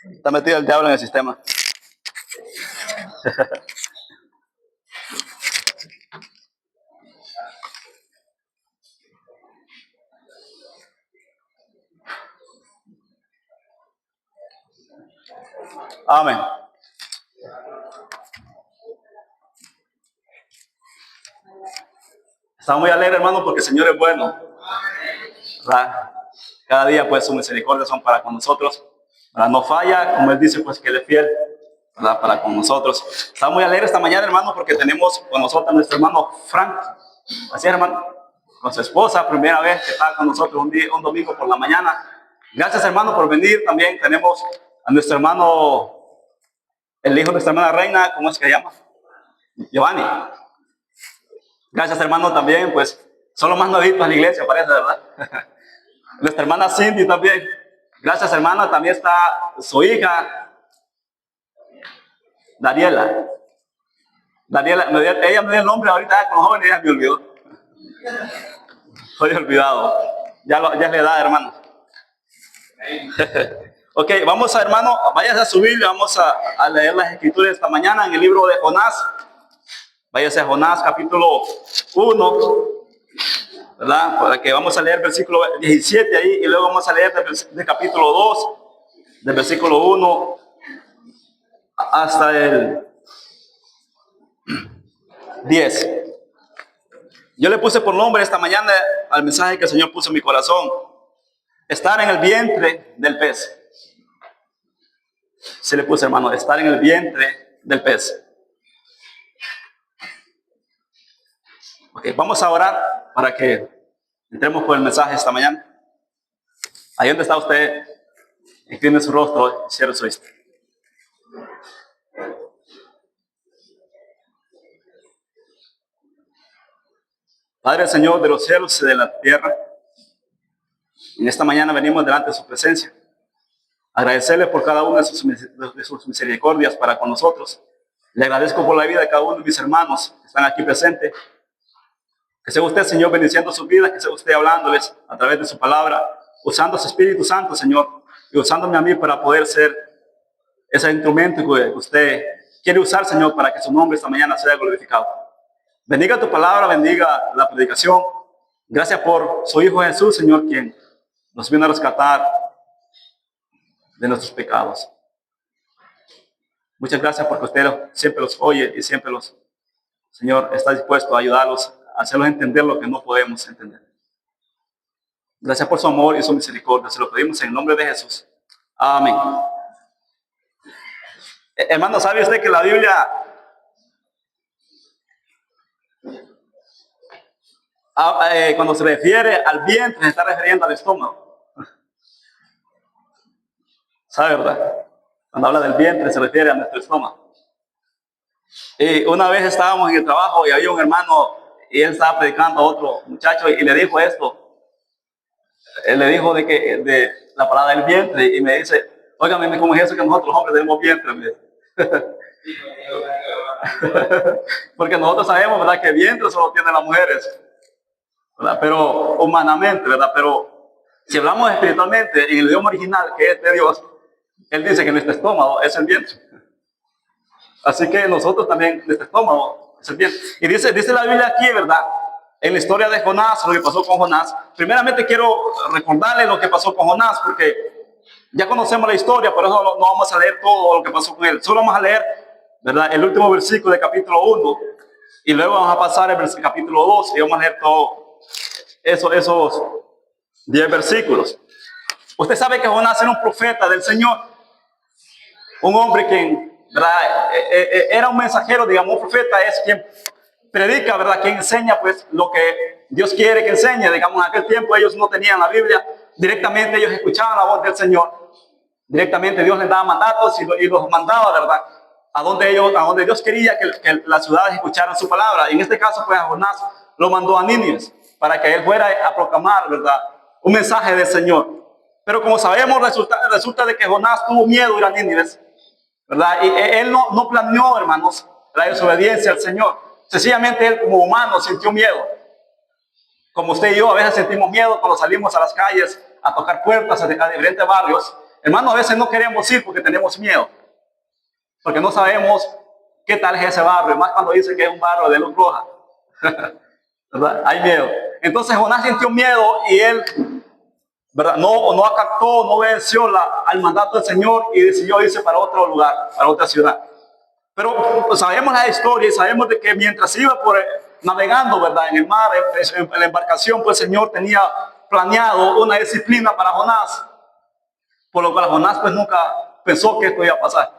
Está metido el diablo en el sistema. Amén. Estamos muy alegres, hermano, porque el Señor es bueno, ¿verdad? Cada día, pues, sus misericordias son para con nosotros, ¿verdad? No falla, como Él dice, pues, que Él es fiel, ¿verdad? Para con nosotros. Estamos muy alegres esta mañana, hermano, porque tenemos con nosotros a nuestro hermano Frank. Así, hermano, con su esposa, primera vez que está con nosotros un domingo por la mañana. Gracias, hermano, por venir. También tenemos a nuestro hermano, el hijo de nuestra hermana Reina, ¿cómo es que se llama? Giovanni. Gracias, hermano, también, pues, son los más novitos en la iglesia, parece, ¿verdad? Nuestra hermana Cindy también. Gracias, hermana. También está su hija, Daniela. Daniela, ella me dio el nombre ahorita con los jóvenes, ella me olvidó. Estoy olvidado. Ya es la edad, hermano. Ok, vamos a, hermano, váyase a su Biblia, vamos a leer las escrituras esta mañana en el libro de Jonás. Váyase a Jonás, capítulo 1, ¿verdad? Para que vamos a leer versículo 17 ahí, y luego vamos a leer del capítulo 2, del versículo 1 hasta el 10. Yo le puse por nombre esta mañana al mensaje que el Señor puso en mi corazón: estar en el vientre del pez. Se le puse, hermano, estar en el vientre del pez. Ok, vamos a orar para que entremos con el mensaje esta mañana. Ahí donde está usted, incline su rostro y cierre su vista. Padre, Señor de los cielos y de la tierra, en esta mañana venimos delante de su presencia. Agradecerle por cada una de sus misericordias para con nosotros. Le agradezco por la vida de cada uno de mis hermanos que están aquí presentes. Que sea usted, Señor, bendiciendo sus vidas, que sea usted hablándoles a través de su palabra, usando su Espíritu Santo, Señor, y usándome a mí para poder ser ese instrumento que usted quiere usar, Señor, para que su nombre esta mañana sea glorificado. Bendiga tu palabra, bendiga la predicación. Gracias por su Hijo Jesús, Señor, quien nos vino a rescatar de nuestros pecados. Muchas gracias porque usted siempre los oye y siempre Señor, está dispuesto a ayudarlos, a hacerlos entender lo que no podemos entender. Gracias por su amor y su misericordia. Se lo pedimos en el nombre de Jesús. Amén. Hermano, ¿sabe usted que la Biblia cuando se refiere al vientre se está refiriendo al estómago? ¿Sabe, verdad? Cuando habla del vientre se refiere a nuestro estómago. Y una vez estábamos en el trabajo y había un hermano y él estaba predicando a otro muchacho y le dijo esto. Él le dijo de la palabra del vientre y me dice: óigame, ¿cómo es eso que nosotros los hombres tenemos vientre? Porque nosotros sabemos, ¿verdad?, que vientre solo tienen las mujeres, ¿verdad? Pero humanamente, ¿verdad? Pero si hablamos espiritualmente, en el idioma original que es de Dios, Él dice que nuestro estómago es el vientre. Así que nosotros también, nuestro estómago es el vientre. Y dice la Biblia aquí, ¿verdad?, en la historia de Jonás, lo que pasó con Jonás. Primeramente quiero recordarle lo que pasó con Jonás, porque ya conocemos la historia, por eso no vamos a leer todo lo que pasó con él. Solo vamos a leer, ¿verdad?, el último versículo del capítulo 1, y luego vamos a pasar al capítulo 2, y vamos a leer todo esos 10 versículos. Usted sabe que Jonás era un profeta del Señor, un hombre que, ¿verdad?, era un mensajero, digamos, un profeta es quien predica, ¿verdad?, quien enseña pues lo que Dios quiere que enseñe. Digamos, en aquel tiempo ellos no tenían la Biblia, directamente ellos escuchaban la voz del Señor, directamente Dios les daba mandatos y los mandaba, ¿verdad?, a donde Dios quería que las ciudades escucharan su palabra. Y en este caso, pues, a Jonás lo mandó a Nínive para que él fuera a proclamar, ¿verdad?, un mensaje del Señor. Pero como sabemos, resulta de que Jonás tuvo miedo de ir a Nínive, ¿verdad? Y él no planeó, hermanos, la desobediencia al Señor. Sencillamente él, como humano, sintió miedo. Como usted y yo a veces sentimos miedo cuando salimos a las calles a tocar puertas a diferentes barrios. Hermano, a veces no queremos ir porque tenemos miedo. Porque no sabemos qué tal es ese barrio. Más cuando dice que es un barrio de luz roja. ¿Verdad? Hay miedo. Entonces Jonás sintió miedo y él, ¿verdad? No acató, no obedeció al mandato del Señor y decidió irse para otro lugar, para otra ciudad. Pero pues, sabemos la historia y sabemos de que mientras iba navegando, ¿verdad? En el mar, en la embarcación, pues el Señor tenía planeado una disciplina para Jonás. Por lo cual Jonás pues nunca pensó que esto iba a pasar,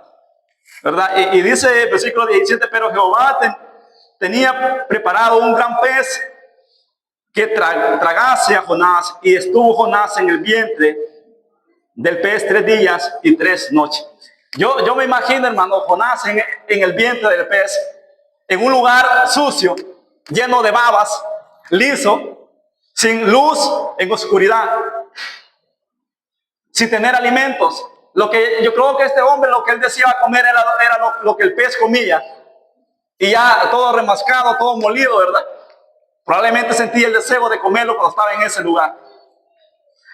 ¿verdad? Y dice el versículo 17, pero Jehová tenía preparado un gran pez que tragase a Jonás, y estuvo Jonás en el vientre del pez 3 días y 3 noches. Yo me imagino, hermano, Jonás en el vientre del pez, en un lugar sucio, lleno de babas, liso, sin luz, en oscuridad, sin tener alimentos. Yo creo que este hombre, lo que él decía comer era lo que el pez comía. Y ya todo remascado, todo molido, ¿verdad? Probablemente sentía el deseo de comerlo cuando estaba en ese lugar.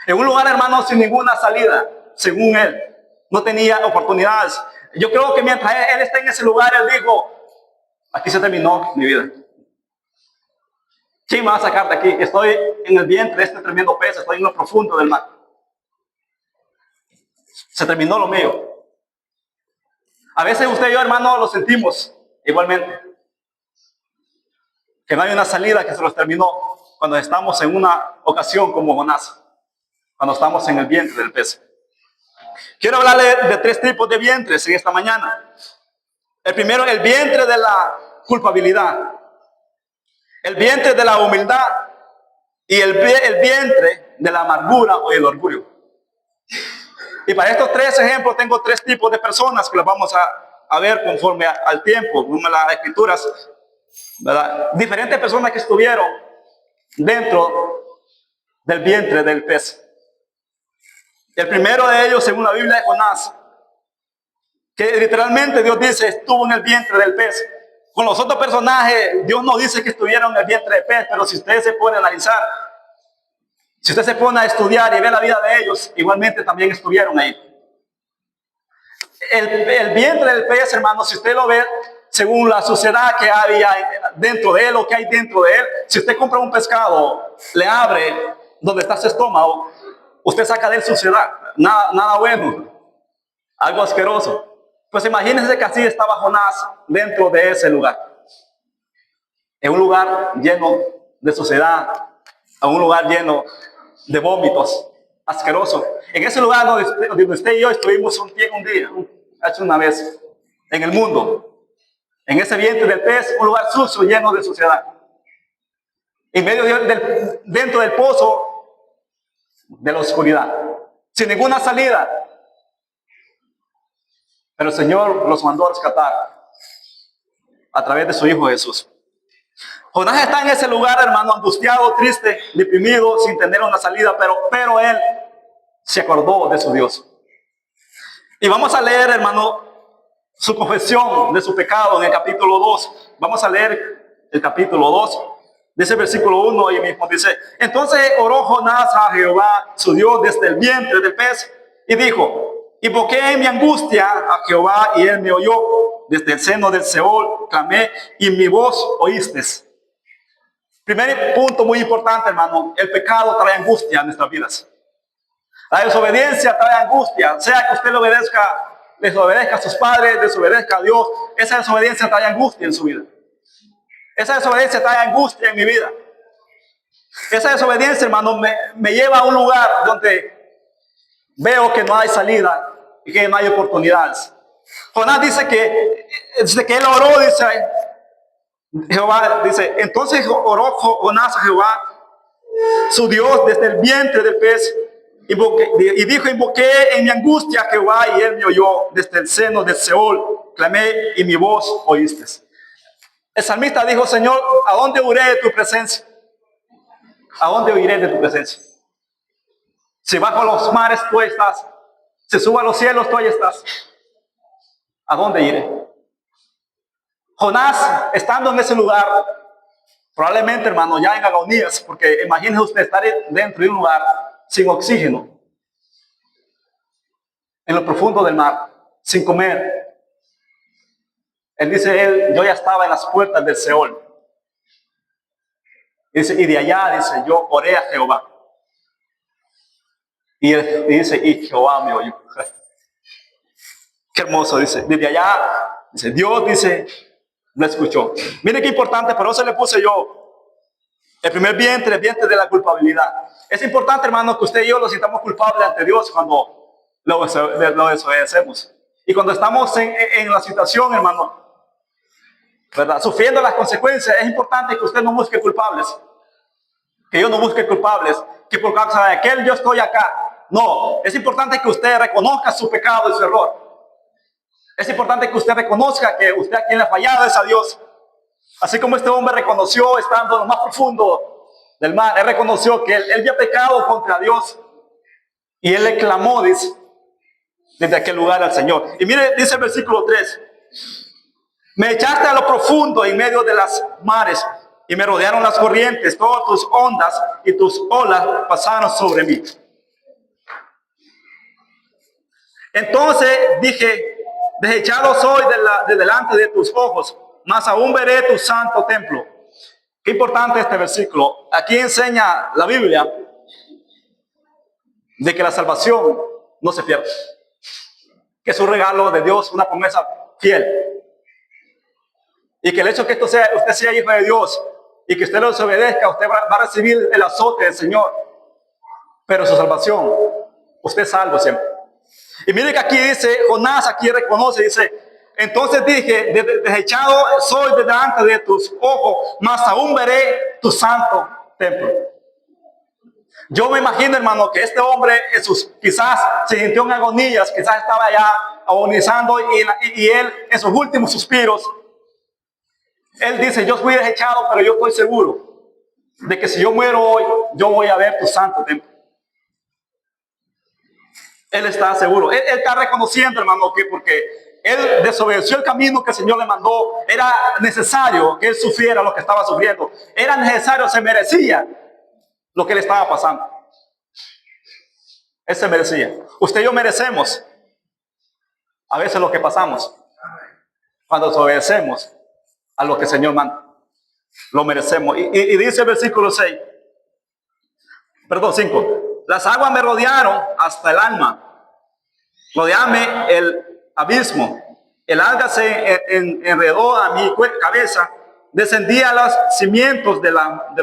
En un lugar, hermano, sin ninguna salida, según él. No tenía oportunidades. Yo creo que mientras él está en ese lugar, él dijo, aquí se terminó mi vida. ¿Quién me va a sacar de aquí? Estoy en el vientre de este tremendo pez, estoy en lo profundo del mar. Se terminó lo mío. A veces usted y yo, hermano, lo sentimos igualmente. Que no hay una salida, que se los terminó cuando estamos en una ocasión como Jonás. Cuando estamos en el vientre del pez. Quiero hablarle de 3 tipos de vientres en esta mañana. El primero, el vientre de la culpabilidad. El vientre de la humildad. Y el vientre de la amargura o el orgullo. Y para estos 3 ejemplos tengo 3 tipos de personas que las vamos a ver conforme al tiempo, conforme a las escrituras, ¿verdad? Diferentes personas que estuvieron dentro del vientre del pez. El primero de ellos, según la Biblia, es Jonás, que literalmente Dios dice estuvo en el vientre del pez. Con los otros personajes, Dios no dice que estuvieron en el vientre del pez, pero si usted se pone a analizar, si usted se pone a estudiar y ve la vida de ellos, igualmente también estuvieron ahí. El vientre del pez, hermano, si usted lo ve, según la suciedad que había dentro de él o que hay dentro de él, si usted compra un pescado, le abre donde está su estómago, usted saca de él suciedad, nada bueno, algo asqueroso. Pues imagínense que así estaba Jonás dentro de ese lugar. En un lugar lleno de suciedad, en un lugar lleno de vómitos, asqueroso. En ese lugar donde usted y yo estuvimos un día, hace una vez, en el mundo. En ese vientre del pez, un lugar sucio, lleno de suciedad. En medio dentro del pozo de la oscuridad. Sin ninguna salida. Pero el Señor los mandó a rescatar a través de su Hijo Jesús. Jonás está en ese lugar, hermano, angustiado, triste, deprimido, sin tener una salida, pero él se acordó de su Dios. Y vamos a leer, hermano, su confesión de su pecado en el capítulo 2. Vamos a leer el capítulo 2, dice el versículo 1 y mismo dice: entonces oró Jonás a Jehová, su Dios, desde el vientre del pez, y dijo: invoqué en mi angustia a Jehová, y él me oyó. Desde el seno del Seol clamé, y mi voz oíste. Primer punto muy importante, hermano: el pecado trae angustia en nuestras vidas. La desobediencia trae angustia, sea que usted desobedezca a sus padres, desobedezca a Dios. Esa desobediencia trae angustia en su vida. Esa desobediencia trae angustia en mi vida. Esa desobediencia, hermano, me lleva a un lugar donde veo que no hay salida y que no hay oportunidades. Jonás dice que él oró, dice Jehová, dice, entonces oró Jonás a Jehová, su Dios, desde el vientre del pez, y dijo: invoqué en mi angustia a Jehová, y él me oyó. Desde el seno del Seol clamé, y mi voz oíste. El salmista dijo: Señor, ¿a dónde huiré de tu presencia? ¿A dónde huiré de tu presencia? Si bajo los mares tú estás, si subo a los cielos tú ahí estás, ¿a dónde iré? Jonás, estando en ese lugar, probablemente, hermano, ya en agonías, porque imagínese usted estar dentro de un lugar sin oxígeno, en lo profundo del mar, sin comer. Él dice, yo ya estaba en las puertas del Seol. Dice, y de allá, dice, yo oré a Jehová. Y él dice, y Jehová me oyó. Qué hermoso, dice. Desde allá, dice, Dios, dice, lo escuchó. Miren qué importante, por eso le puse yo el primer vientre, el vientre de la culpabilidad. Es importante, hermano, que usted y yo lo sintamos culpables ante Dios cuando lo desobedecemos. Y cuando estamos en la situación, hermano, ¿verdad?, sufriendo las consecuencias, es importante que usted no busque culpables. Que yo no busque culpables. Que por causa de aquel yo estoy acá. No, es importante que usted reconozca su pecado y su error. Es importante que usted reconozca que usted a quien le ha fallado es a Dios. Así como este hombre reconoció, estando en lo más profundo del mar, él reconoció que él había pecado contra Dios. Y él le clamó, dice, desde aquel lugar al Señor. Y mire, dice el versículo 3. Me echaste a lo profundo en medio de las mares y me rodearon las corrientes, todas tus ondas y tus olas pasaron sobre mí. Entonces dije, desechado soy de delante de tus ojos, mas aún veré tu santo templo. Qué importante este versículo. Aquí enseña la Biblia de que la salvación no se pierde. Que es un regalo de Dios, una promesa fiel. Y que el hecho de que usted sea hijo de Dios y que usted los obedezca, usted va a recibir el azote del Señor. Pero su salvación, usted es salvo siempre. Y mire que aquí dice, Jonás aquí reconoce, dice, entonces dije, desechado soy de delante de tus ojos, mas aún veré tu santo templo. Yo me imagino, hermano, que este hombre quizás se sintió en agonías, quizás estaba ya agonizando y él en sus últimos suspiros, él dice, yo fui desechado, pero yo estoy seguro de que si yo muero hoy, yo voy a ver tu santo templo. Él está seguro. Él está reconociendo, hermano, que porque él desobedeció el camino que el Señor le mandó, era necesario que él sufriera lo que estaba sufriendo. Era necesario, se merecía lo que le estaba pasando. Él se merecía. Usted y yo merecemos a veces lo que pasamos cuando desobedecemos a lo que el Señor manda. Lo merecemos. Y dice el versículo 5. Las aguas me rodearon hasta el alma. Rodeame el abismo. El alga se enredó a mi cabeza. Descendí a los cimientos de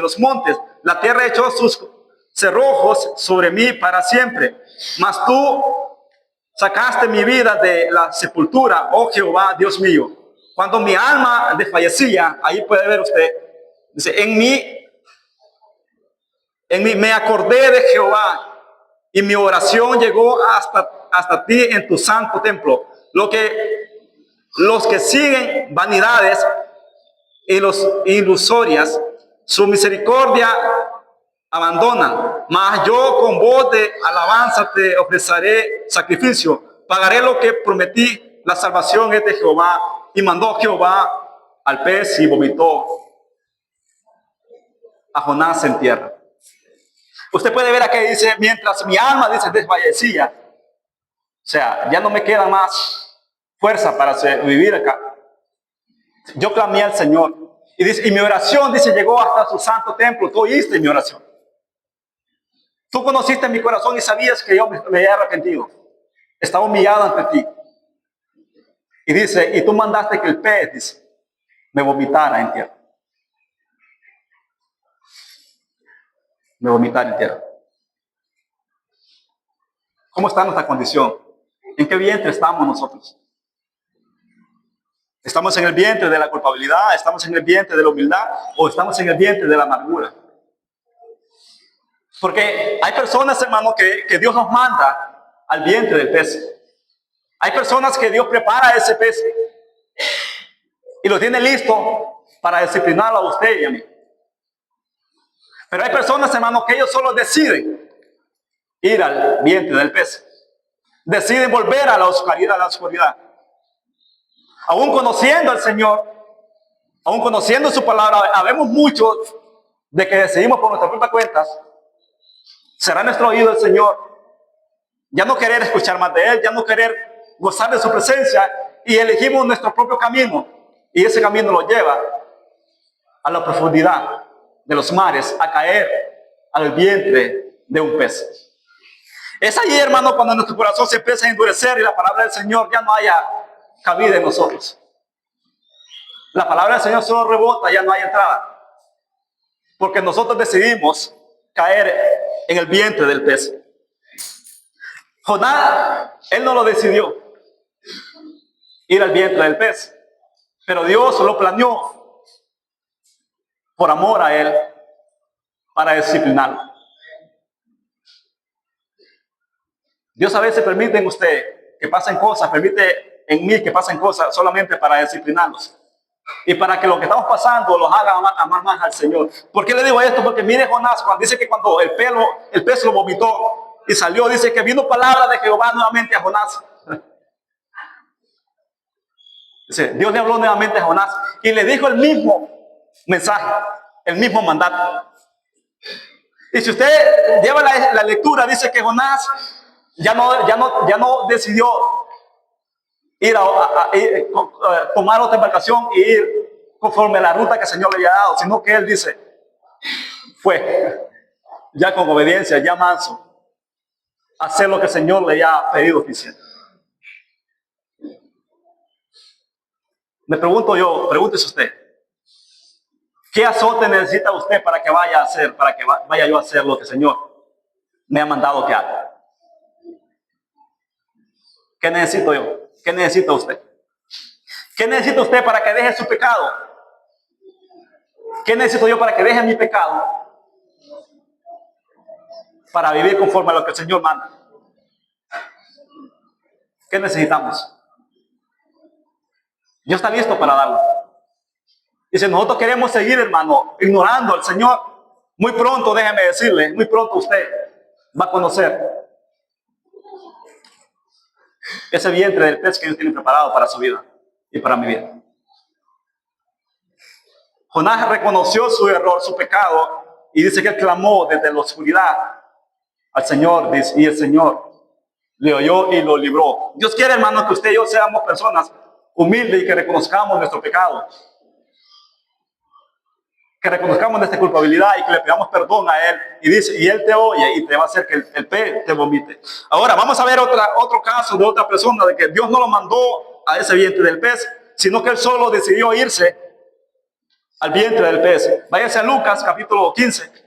los montes. La tierra echó sus cerrojos sobre mí para siempre. Mas tú sacaste mi vida de la sepultura, oh Jehová, Dios mío. Cuando mi alma desfallecía, ahí puede ver usted, dice, en mí me acordé de Jehová y mi oración llegó hasta ti en tu santo templo. Los que siguen vanidades y los ilusorias, su misericordia abandonan. Mas yo con voz de alabanza te ofreceré sacrificio. Pagaré lo que prometí. La salvación es de Jehová. Y mandó Jehová al pez y vomitó a Jonás en tierra. Usted puede ver aquí, dice, mientras mi alma, dice, desfallecía. O sea, ya no me queda más fuerza para vivir acá. Yo clamé al Señor. Y dice, y mi oración, dice, llegó hasta su santo templo. Tú oíste mi oración. Tú conociste mi corazón y sabías que yo me había arrepentido. Estaba humillado ante ti. Y dice, y tú mandaste que el pez, dice, me vomitara en tierra. Me vomitara en tierra. ¿Cómo está nuestra condición? ¿En qué vientre estamos nosotros? ¿Estamos en el vientre de la culpabilidad? ¿Estamos en el vientre de la humildad? ¿O estamos en el vientre de la amargura? Porque hay personas, hermano, que Dios nos manda al vientre del pez. Hay personas que Dios prepara ese pez y lo tiene listo para disciplinarlo a usted y a mí. Pero hay personas, hermano, que ellos solo deciden ir al vientre del pez. Deciden volver a la oscuridad. Aún conociendo al Señor, aún conociendo su palabra, habemos muchos de que decidimos por nuestras propias cuentas. Será nuestro oído el Señor. ya no querer escuchar más de Él, ya no querer gozar de su presencia, y elegimos nuestro propio camino, y ese camino lo lleva a la profundidad de los mares, a caer al vientre de un pez. Es allí, hermano, cuando nuestro corazón se empieza a endurecer y la palabra del Señor ya no haya cabida en nosotros. La palabra del Señor solo rebota, ya no hay entrada. Porque nosotros decidimos caer en el vientre del pez. Jonás, él no lo decidió, ir al vientre del pez. Pero Dios lo planeó por amor a él, para disciplinarlo. Dios a veces permite en usted que pasen cosas, permite en mí que pasen cosas solamente para disciplinarlos. Y para que lo que estamos pasando los haga amar más al Señor. ¿Por qué le digo esto? Porque mire Jonás, cuando dice que cuando el pez lo vomitó y salió, dice que vino palabra de Jehová nuevamente a Jonás. Dice, Dios le habló nuevamente a Jonás y le dijo el mismo mensaje, el mismo mandato. Y si usted lleva la lectura, dice que Jonás ya no decidió ir a tomar otra embarcación y ir conforme a la ruta que el Señor le había dado, sino que él dice, fue ya con obediencia, ya manso, hacer lo que el Señor le había pedido oficial. Me pregunto yo, pregúntese usted, ¿qué azote necesita usted para que vaya a hacer, para que vaya yo a hacer lo que el Señor me ha mandado que haga? ¿Qué necesito yo? ¿Qué necesita usted? ¿Qué necesita usted para que deje su pecado? ¿Qué necesito yo para que deje mi pecado? Para vivir conforme a lo que el Señor manda. ¿Qué necesitamos? Dios está listo para darlo. Y si nosotros queremos seguir, hermano, ignorando al Señor, muy pronto, déjeme decirle, muy pronto usted va a conocer ese vientre del pez que Dios tiene preparado para su vida y para mi vida. Jonás reconoció su error, su pecado, y dice que él clamó desde la oscuridad al Señor, y el Señor le oyó y lo libró. Dios quiere, hermano, que usted y yo seamos personas humildes y que reconozcamos nuestro pecado, que reconozcamos nuestra culpabilidad y que le pidamos perdón a Él. Y dice, y Él te oye y te va a hacer que el pez te vomite. Ahora vamos a ver otro caso de otra persona, de que Dios no lo mandó a ese vientre del pez, sino que Él solo decidió irse al vientre del pez. Váyase a Lucas capítulo 15.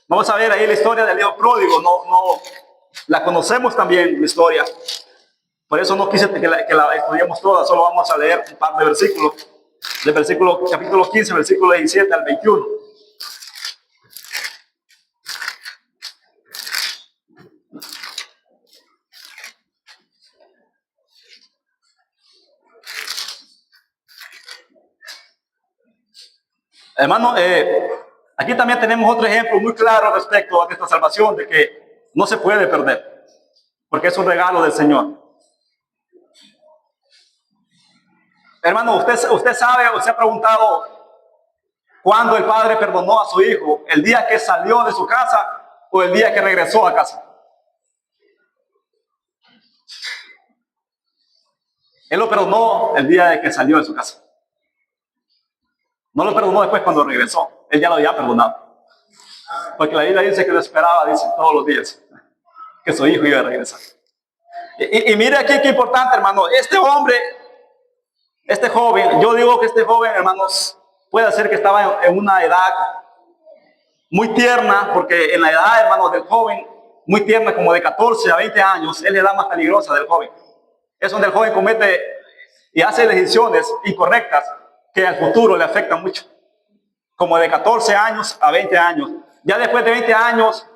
Vamos a ver ahí la historia del hijo pródigo. No la conocemos también, la historia. Por eso no quise que la estudiemos toda, solo vamos a leer un par de versículos. Del versículo, capítulo 15, versículo 17 al 21. Hermano, aquí también tenemos otro ejemplo muy claro respecto a esta salvación, de que no se puede perder, porque es un regalo del Señor. Hermano, usted sabe o se ha preguntado cuándo el padre perdonó a su hijo, el día que salió de su casa o el día que regresó a casa. Él lo perdonó el día de que salió de su casa. No lo perdonó después cuando regresó. Él ya lo había perdonado. Porque la Biblia dice que lo esperaba, dice, todos los días, que su hijo iba a regresar. Y mire aquí qué importante, hermano. Este hombre, este joven, yo digo que este joven, hermanos, puede ser que estaba en una edad muy tierna, porque en la edad, hermanos, del joven, muy tierna, como de 14 a 20 años, es la edad más peligrosa del joven. Es donde el joven comete y hace decisiones incorrectas que al futuro le afectan mucho. Como de 14 años a 20 años. Ya después de 20 años,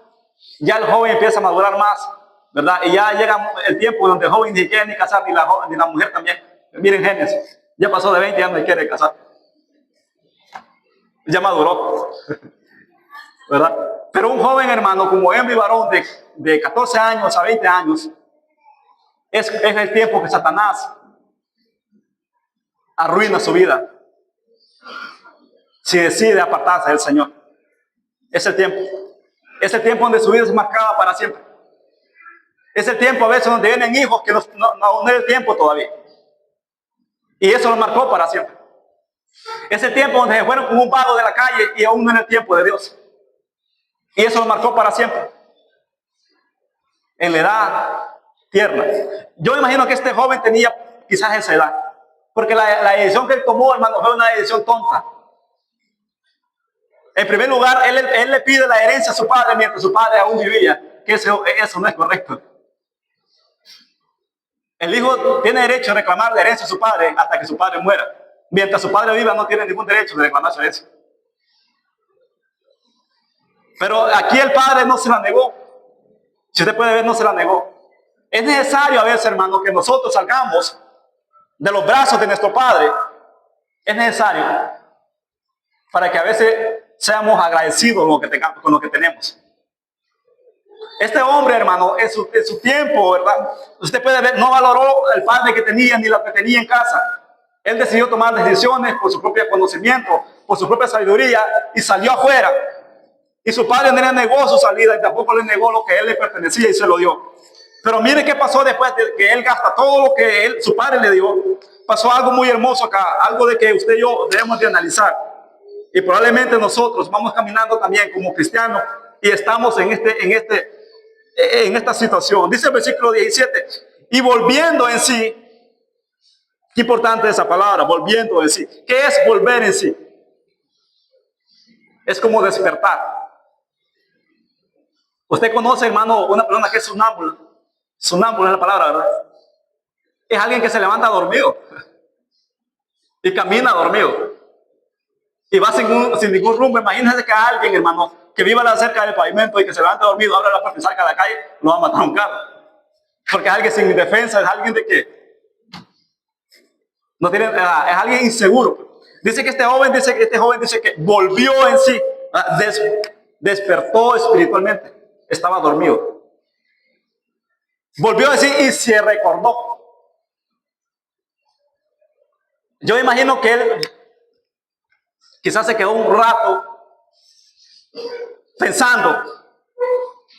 ya el joven empieza a madurar más, ¿verdad? Y ya llega el tiempo donde el joven ni quiere ni casar, ni la mujer también. Miren Génesis, ya pasó de 20 años y quiere casar. Ya maduró, ¿verdad? Pero un joven, hermano, como hembra y varón de 14 años a 20 años, es el tiempo que Satanás arruina su vida si decide apartarse del Señor. Es el tiempo. Es el tiempo donde su vida es marcada para siempre. Es el tiempo a veces donde vienen hijos que no es el tiempo todavía. Y eso lo marcó para siempre. Es el tiempo donde se fueron como un vago de la calle y aún no en el tiempo de Dios. Y eso lo marcó para siempre. En la edad tierna. Yo imagino que este joven tenía quizás esa edad. Porque la decisión que él tomó, hermano, fue una decisión tonta. En primer lugar, él le pide la herencia a su padre mientras su padre aún vivía. Que eso no es correcto. El hijo tiene derecho a reclamar la herencia a su padre hasta que su padre muera. Mientras su padre viva, no tiene ningún derecho de reclamar su herencia. Pero aquí el padre no se la negó. Si usted puede ver, no se la negó. Es necesario a veces, hermano, que nosotros salgamos de los brazos de nuestro padre. Es necesario para que a veces seamos agradecidos con lo que tenemos. Este hombre, hermano, en su tiempo, ¿verdad? Usted puede ver, no valoró el padre que tenía ni lo que tenía en casa. Él decidió tomar decisiones por su propio conocimiento, por su propia sabiduría y salió afuera. Y su padre no le negó su salida y tampoco le negó lo que a él le pertenecía y se lo dio. Pero mire qué pasó después de que él gasta todo lo que su padre le dio. Pasó algo muy hermoso acá, algo de que usted y yo debemos de analizar. Y probablemente nosotros vamos caminando también como cristianos y estamos en esta situación. Dice el versículo 17, y volviendo en sí, qué importante esa palabra, volviendo en sí. ¿Qué es volver en sí? Es como despertar. Usted conoce, hermano, una persona que es sonámbula. Sonámbula es la palabra, ¿verdad? Es alguien que se levanta dormido y camina dormido y va sin ningún rumbo. Imagínese que a alguien, hermano, que viva cerca del pavimento y que se levanta dormido, abre la puerta y salga a la calle, lo va a matar un carro. Porque es alguien sin defensa, es alguien de que no tiene, es alguien inseguro. Dice que este joven dice que volvió en sí, despertó espiritualmente, estaba dormido. Volvió a decir y se recordó. Yo imagino que él quizás se quedó un rato pensando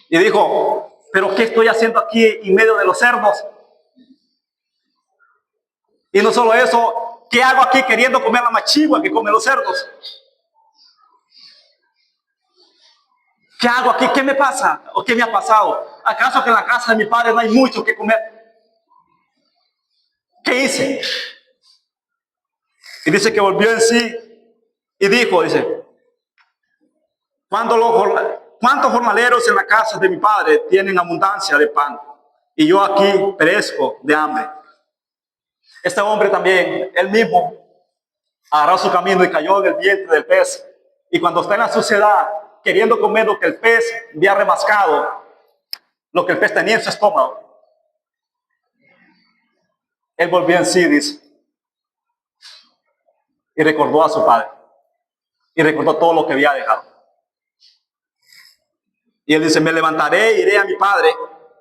y dijo, pero ¿qué estoy haciendo aquí en medio de los cerdos? Y no solo eso, ¿qué hago aquí queriendo comer la machigua que comen los cerdos? ¿Qué hago aquí? ¿Qué me pasa? ¿O qué me ha pasado? ¿Acaso que en la casa de mi padre no hay mucho que comer? ¿Qué hice? Y dice que volvió en sí y dijo, ¿cuántos jornaleros en la casa de mi padre tienen abundancia de pan? Y yo aquí perezco de hambre. Este hombre también, él mismo, agarró su camino y cayó en el vientre del pez. Y cuando está en la suciedad, queriendo comer lo que el pez había remascado, lo que el pez tenía en su estómago, él volvió en sí, dice, y recordó a su padre. Y recordó todo lo que había dejado. Y él dice, me levantaré e iré a mi padre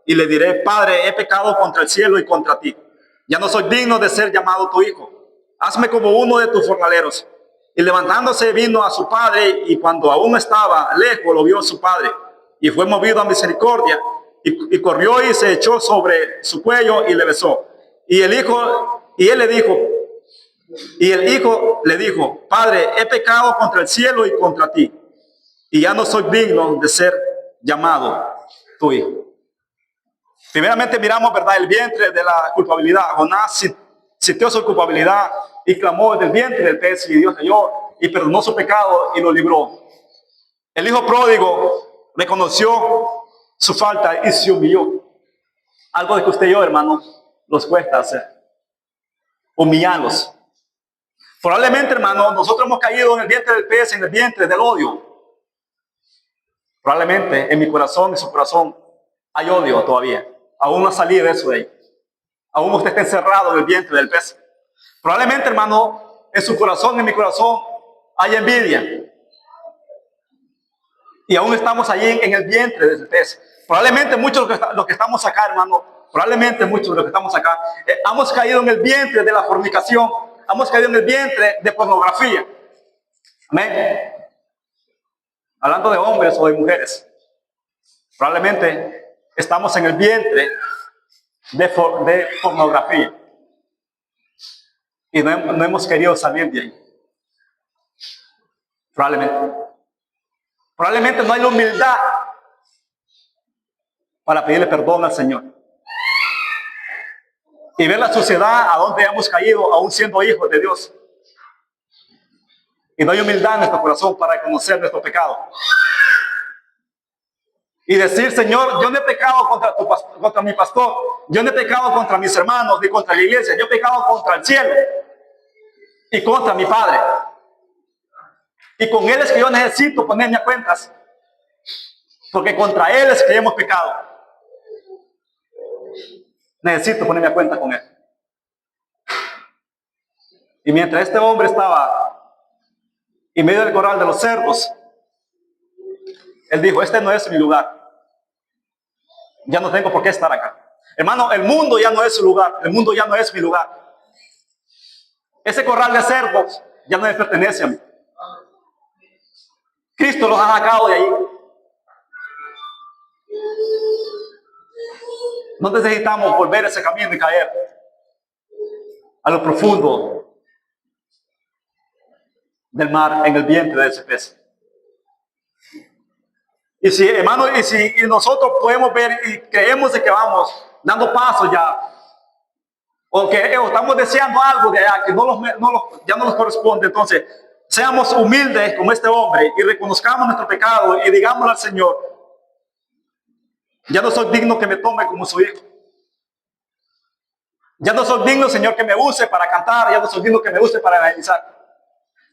y le diré, Padre, he pecado contra el cielo y contra ti. Ya no soy digno de ser llamado tu hijo. Hazme como uno de tus jornaleros. Y levantándose vino a su padre y cuando aún estaba lejos lo vio su padre. Y fue movido a misericordia y corrió y se echó sobre su cuello y le besó. Y el hijo le dijo, Padre, he pecado contra el cielo y contra ti. Y ya no soy digno de ser llamado tu hijo. Primeramente miramos, ¿verdad?, el vientre de la culpabilidad. Jonás sintió su culpabilidad y clamó desde el vientre del pez y Dios halló y perdonó su pecado y lo libró. El hijo pródigo reconoció su falta y se humilló. Algo de que usted y yo, hermanos, nos cuesta hacer. Humillarlos. Probablemente, hermano, nosotros hemos caído en el vientre del pez, en el vientre del odio. Probablemente en mi corazón, en su corazón, hay odio todavía. Aún no salí de eso de ahí. Aún usted está encerrado en el vientre del pez. Probablemente, hermano, en su corazón, en mi corazón, hay envidia. Y aún estamos allí en el vientre de ese pez. Probablemente muchos de los que estamos acá, hermano, hemos caído en el vientre de la fornicación. Hemos caído en el vientre de pornografía. Amén. Hablando de hombres o de mujeres. Probablemente estamos en el vientre de pornografía y no hemos querido salir de ahí. Probablemente no hay la humildad para pedirle perdón al Señor. Y ver la sociedad a donde hemos caído, aún siendo hijos de Dios. Y no hay humildad en nuestro corazón para reconocer nuestro pecado. Y decir, Señor, yo no he pecado contra mi pastor, yo no he pecado contra mis hermanos, ni contra la iglesia, yo he pecado contra el cielo y contra mi Padre. Y con Él es que yo necesito ponerme a cuentas, porque contra Él es que hemos pecado. Necesito ponerme a cuenta con Él. Y mientras este hombre estaba en medio del corral de los cerdos, él dijo, este no es mi lugar. Ya no tengo por qué estar acá. Hermano, el mundo ya no es su lugar. El mundo ya no es mi lugar. Ese corral de cerdos ya no me pertenece a mí. Cristo los ha sacado de ahí. No necesitamos volver ese camino y caer a lo profundo del mar en el vientre de ese pez. Y si, hermano, y nosotros podemos ver y creemos de que vamos dando pasos ya, o que estamos deseando algo de allá que ya no nos corresponde, entonces seamos humildes como este hombre y reconozcamos nuestro pecado y digámosle al Señor, ya no soy digno que me tome como su hijo. Ya no soy digno, Señor, que me use para cantar, ya no soy digno que me use para evangelizar.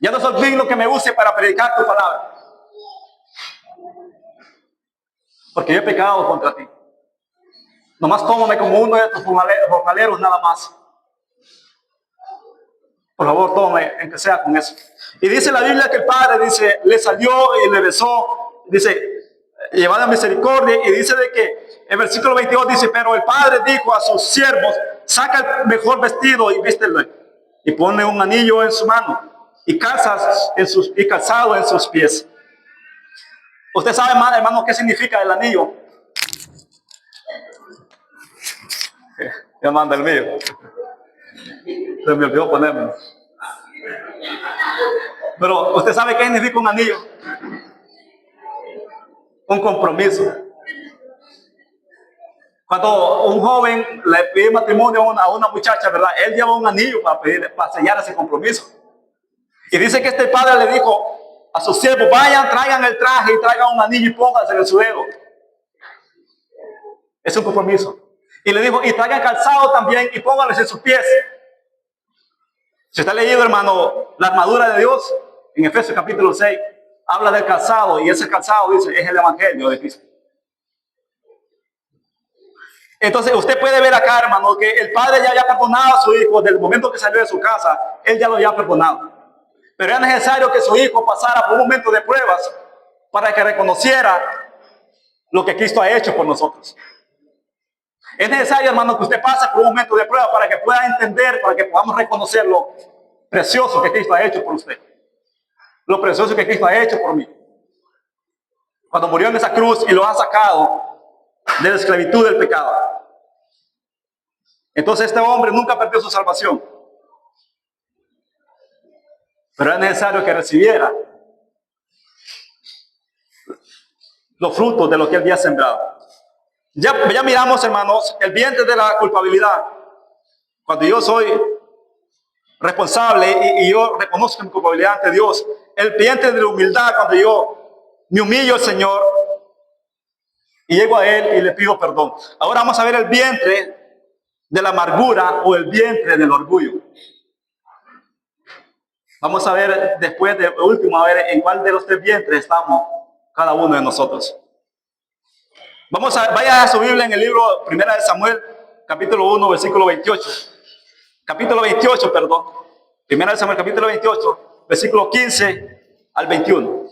Ya no soy digno que me use para predicar tu palabra. Porque yo he pecado contra ti. Nomás tómame como uno de tus jornaleros nada más. Por favor, tómame, en que sea con eso. Y dice la Biblia que el Padre, dice, le salió y le besó, dice, llevada misericordia, y dice de que, el versículo 22 dice, pero el Padre dijo a sus siervos, saca el mejor vestido y vístelo, y pone un anillo en su mano, y calzado en sus pies. ¿Usted sabe, hermano, qué significa el anillo? Ya manda el mío. Se me olvidó ponérmelo. Pero ¿usted sabe qué significa un anillo? Un compromiso. Cuando un joven le pide matrimonio a una muchacha, ¿verdad? Él lleva un anillo para sellar ese compromiso. Y dice que este padre le dijo a sus siervos, vayan, traigan el traje y traigan un anillo y pónganse en su dedo. Es un compromiso. Y le dijo, y traigan calzado también y pónganles en sus pies. Si está leyendo, hermano, la armadura de Dios, en Efesios capítulo 6, habla del calzado, y ese calzado, dice, es el evangelio de Cristo. Entonces usted puede ver acá, hermano, que el padre ya había perdonado a su hijo desde el momento que salió de su casa, él ya lo había perdonado. Pero era necesario que su hijo pasara por un momento de pruebas para que reconociera lo que Cristo ha hecho por nosotros. Es necesario, hermano, que usted pase por un momento de prueba para que pueda entender, para que podamos reconocer lo precioso que Cristo ha hecho por usted. Lo precioso que Cristo ha hecho por mí. Cuando murió en esa cruz y lo ha sacado de la esclavitud del pecado. Entonces este hombre nunca perdió su salvación. Pero es necesario que recibiera los frutos de lo que él había sembrado. Ya miramos, hermanos, el vientre de la culpabilidad. Cuando yo soy responsable y yo reconozco mi culpabilidad ante Dios. El vientre de la humildad, cuando yo me humillo al Señor y llego a Él y le pido perdón. Ahora vamos a ver el vientre de la amargura o el vientre del orgullo. Vamos a ver después de último, a ver en cuál de los tres vientres estamos cada uno de nosotros. Vaya a su Biblia en el libro 1 de Samuel, capítulo 1, versículo 28. Capítulo 28, perdón. 1 de Samuel, capítulo 28, versículo 15 al 21.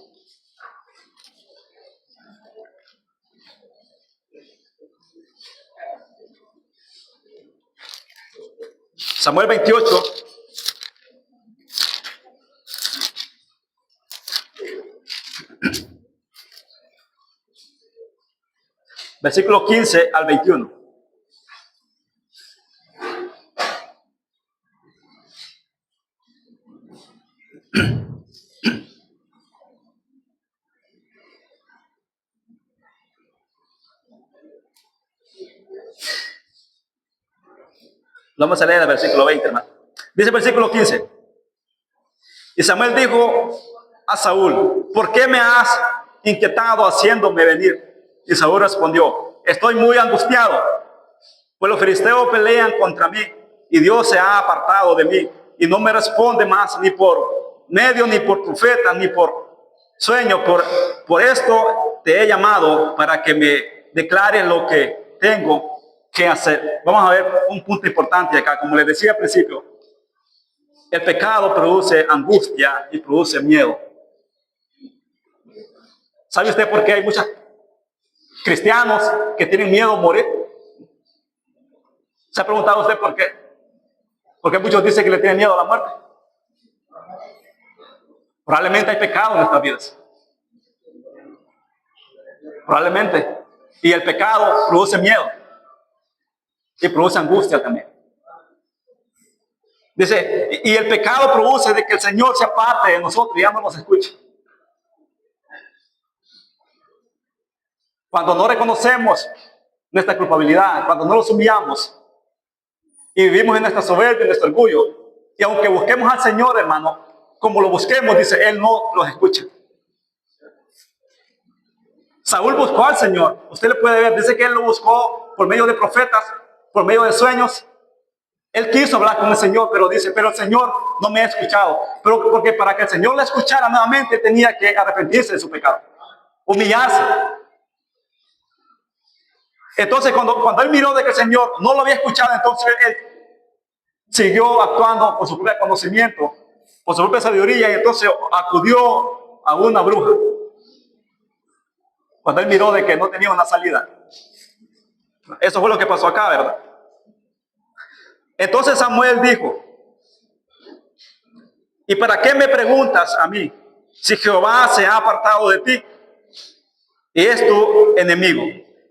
Samuel 28. versículo 15 al 21. Vamos a leer el versículo 20, hermano. Dice el versículo 15. Y Samuel dijo a Saúl: ¿por qué me has inquietado haciéndome venir? Y Saúl respondió: estoy muy angustiado, pues los filisteos pelean contra mí, y Dios se ha apartado de mí, y no me responde más, ni por medio, ni por profeta, ni por sueño. Por esto te he llamado, para que me declares lo que tengo que hacer. Vamos a ver un punto importante acá. Como les decía al principio, el pecado produce angustia y produce miedo. ¿Sabe usted por qué hay muchos cristianos que tienen miedo a morir? ¿Se ha preguntado usted por qué? Porque muchos dicen que le tienen miedo a la muerte. Probablemente hay pecado en nuestras vidas. Probablemente. Y el pecado produce miedo. Y produce angustia también. Dice, y el pecado produce de que el Señor se aparte de nosotros y ya no nos escuche. Cuando no reconocemos nuestra culpabilidad, cuando no nos humillamos y vivimos en nuestra soberbia y nuestro orgullo, y aunque busquemos al Señor, hermano, como lo busquemos, dice, Él no los escucha. Saúl buscó al Señor. Usted le puede ver, dice que él lo buscó por medio de profetas, por medio de sueños. Él quiso hablar con el Señor, pero dice, pero el Señor no me ha escuchado. Pero porque para que el Señor le escuchara nuevamente tenía que arrepentirse de su pecado, humillarse. Entonces cuando él miró de que el Señor no lo había escuchado, entonces él siguió actuando por su propio conocimiento, por su propia sabiduría, y entonces acudió a una bruja. Cuando él miró de que no tenía una salida. Eso fue lo que pasó acá, ¿verdad? Entonces Samuel dijo: ¿y para qué me preguntas a mí, si Jehová se ha apartado de ti y es tu enemigo?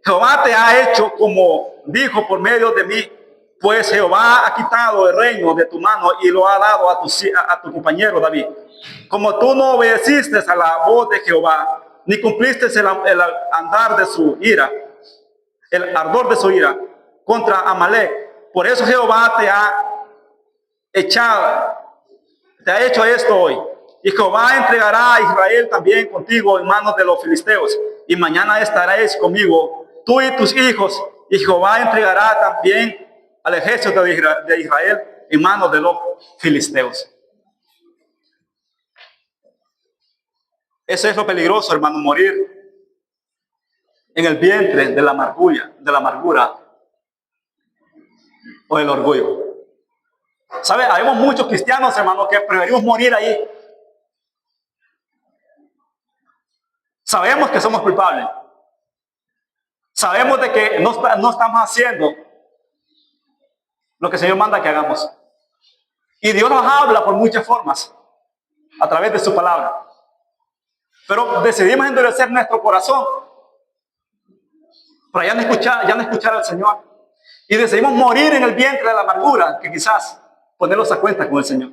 Jehová te ha hecho como dijo por medio de mí, pues Jehová ha quitado el reino de tu mano y lo ha dado a tu compañero David. Como tú no obedeciste a la voz de Jehová, ni cumpliste el andar de su ira, el ardor de su ira contra Amalek, por eso Jehová te ha hecho esto hoy. Y Jehová entregará a Israel también contigo en manos de los filisteos, y mañana estaréis conmigo, tú y tus hijos, y Jehová entregará también al ejército de Israel en manos de los filisteos. Eso es lo peligroso, hermano, morir en el vientre de la amargura o del orgullo. ¿Sabe? Hay muchos cristianos, hermanos, que preferimos morir ahí. Sabemos que somos culpables. Sabemos de que no estamos haciendo lo que el Señor manda que hagamos. Y Dios nos habla por muchas formas, a través de su palabra. Pero decidimos endurecer nuestro corazón para ya no escuchar al Señor. Y decidimos morir en el vientre de la amargura, que quizás ponerlos a cuenta con el Señor.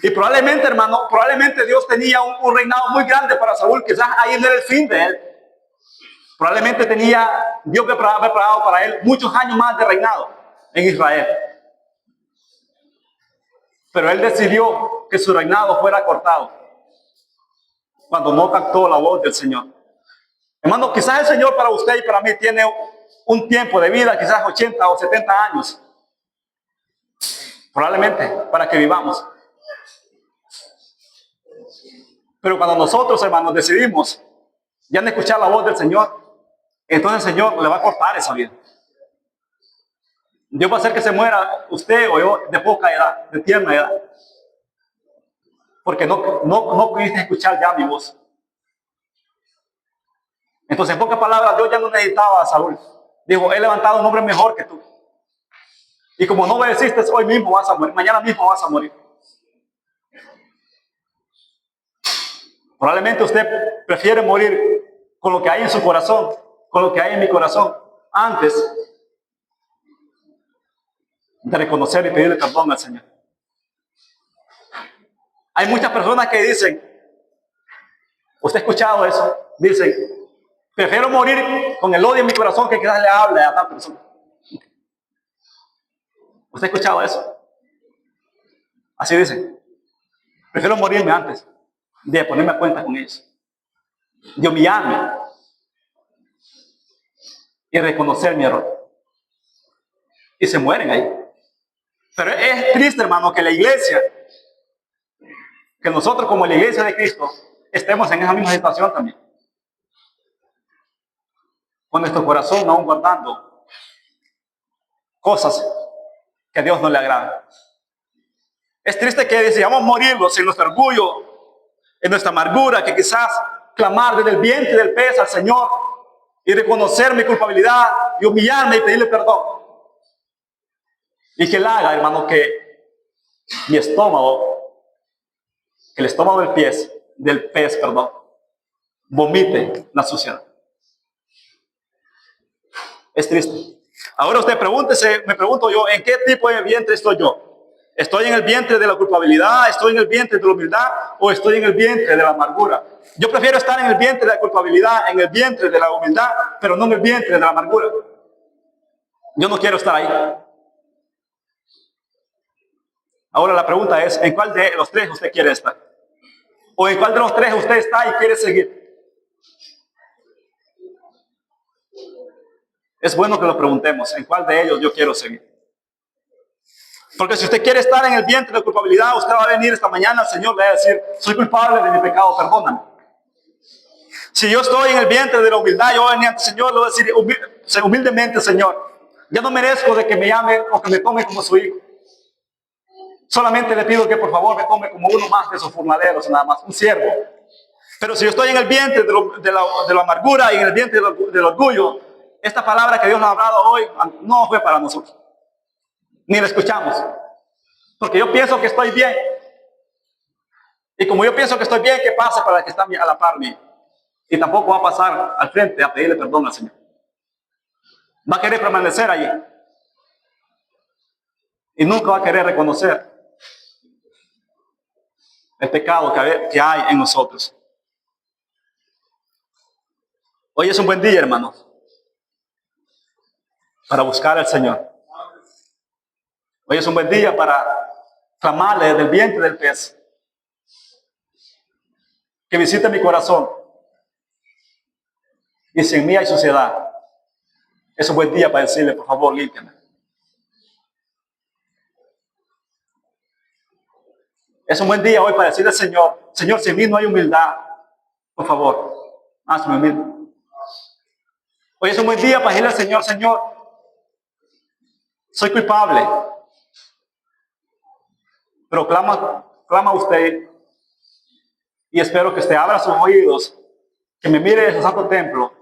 Y probablemente, hermano, Dios tenía un reinado muy grande para Saúl. Quizás ahí no era el fin de él. Probablemente tenía Dios preparado para él muchos años más de reinado en Israel. Pero él decidió que su reinado fuera cortado cuando no captó la voz del Señor. Hermano, quizás el Señor para usted y para mí tiene un tiempo de vida, quizás 80 o 70 años. Probablemente para que vivamos. Pero cuando nosotros, hermanos, decidimos ya no escuchar la voz del Señor, entonces el Señor le va a cortar esa vida. Dios va a hacer que se muera usted o yo de poca edad, de tierna edad. Porque no pudiste escuchar ya mi voz. Entonces, en pocas palabras, Dios ya no necesitaba a Saúl. Dijo, he levantado un hombre mejor que tú. Y como no obedeciste, hoy mismo vas a morir, mañana mismo vas a morir. Probablemente usted prefiere morir con lo que hay en su corazón, con lo que hay en mi corazón antes de reconocer y pedirle perdón al Señor. Hay muchas personas que dicen, ¿usted ha escuchado eso? Dicen, prefiero morir con el odio en mi corazón que quizás le hable a tal persona. ¿Usted ha escuchado eso? Así dicen. Prefiero morirme antes de ponerme a cuenta con ellos. De humillarme y reconocer mi error. Y se mueren ahí. Pero es triste, hermano, que la iglesia, que nosotros como la iglesia de Cristo, estemos en esa misma situación también. Con nuestro corazón aún guardando cosas que a Dios no le agradan. Es triste que deseamos morirnos en nuestro orgullo, en nuestra amargura, que quizás clamar desde el vientre del pez al Señor y reconocer mi culpabilidad y humillarme y pedirle perdón. Y que Él haga, hermano, que mi estómago, que el estómago del pez, vomite la suciedad. Es triste. Ahora usted pregúntese, me pregunto yo, ¿en qué tipo de vientre estoy yo? ¿Estoy en el vientre de la culpabilidad? ¿Estoy en el vientre de la humildad? ¿O estoy en el vientre de la amargura? Yo prefiero estar en el vientre de la culpabilidad, en el vientre de la humildad, pero no en el vientre de la amargura. Yo no quiero estar ahí. Ahora la pregunta es, ¿en cuál de los tres usted quiere estar? ¿O en cuál de los tres usted está y quiere seguir? Es bueno que lo preguntemos, ¿en cuál de ellos yo quiero seguir? Porque si usted quiere estar en el vientre de culpabilidad, usted va a venir esta mañana al Señor, le va a decir, soy culpable de mi pecado, perdóname. Si yo estoy en el vientre de la humildad, yo voy a venir ante el Señor, le voy a decir humildemente, Señor, ya no merezco de que me llame o que me tome como su hijo. Solamente le pido que por favor me tome como uno más de sus jornaleros, nada más, un siervo. Pero si yo estoy en el vientre de la amargura y en el vientre del orgullo, esta palabra que Dios nos ha hablado hoy no fue para nosotros. Ni la escuchamos. Porque yo pienso que estoy bien. Y como yo pienso que estoy bien, ¿qué pasa para el que está a la par mía? Y tampoco va a pasar al frente a pedirle perdón al Señor. Va a querer permanecer allí. Y nunca va a querer reconocer el pecado que hay en nosotros. Hoy es un buen día, hermanos, para buscar al Señor. Hoy es un buen día para clamarle desde el vientre del pez. Que visite mi corazón. Y si en mí hay suciedad, es un buen día para decirle, por favor, límpiame. Es un buen día hoy para decirle al Señor, Señor, si en mí no hay humildad, por favor, hazme humilde. Hoy es un buen día para decirle al Señor, Señor, soy culpable. Pero clama usted y espero que usted abra sus oídos, que me mire desde su santo templo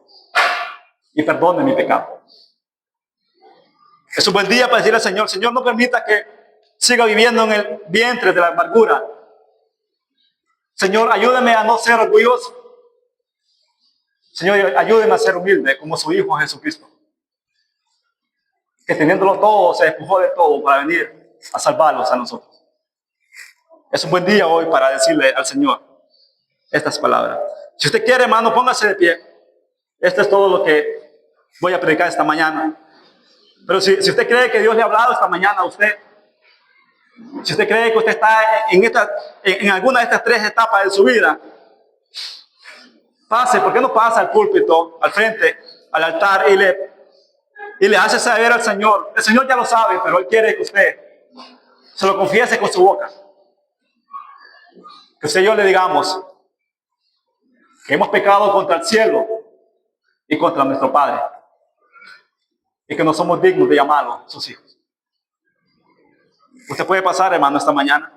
y perdone mi pecado. Es un buen día para decirle al Señor, Señor, no permita que siga viviendo en el vientre de la amargura. Señor, ayúdame a no ser orgulloso. Señor, ayúdeme a ser humilde como su Hijo Jesucristo, que teniéndolo todo, se despojó de todo para venir a salvarlos a nosotros. Es un buen día hoy para decirle al Señor estas palabras. Si usted quiere, hermano, póngase de pie. Esto es todo lo que voy a predicar esta mañana. Pero si usted cree que Dios le ha hablado esta mañana a usted, si usted cree que usted está en alguna de estas tres etapas de su vida, pase, ¿por qué no pasa al púlpito, al frente, al altar y le hace saber al Señor? El Señor ya lo sabe, pero Él quiere que usted se lo confiese con su boca. Que usted y yo le digamos que hemos pecado contra el cielo y contra nuestro Padre. Y que no somos dignos de llamarlo sus hijos. Usted puede pasar, hermano, esta mañana.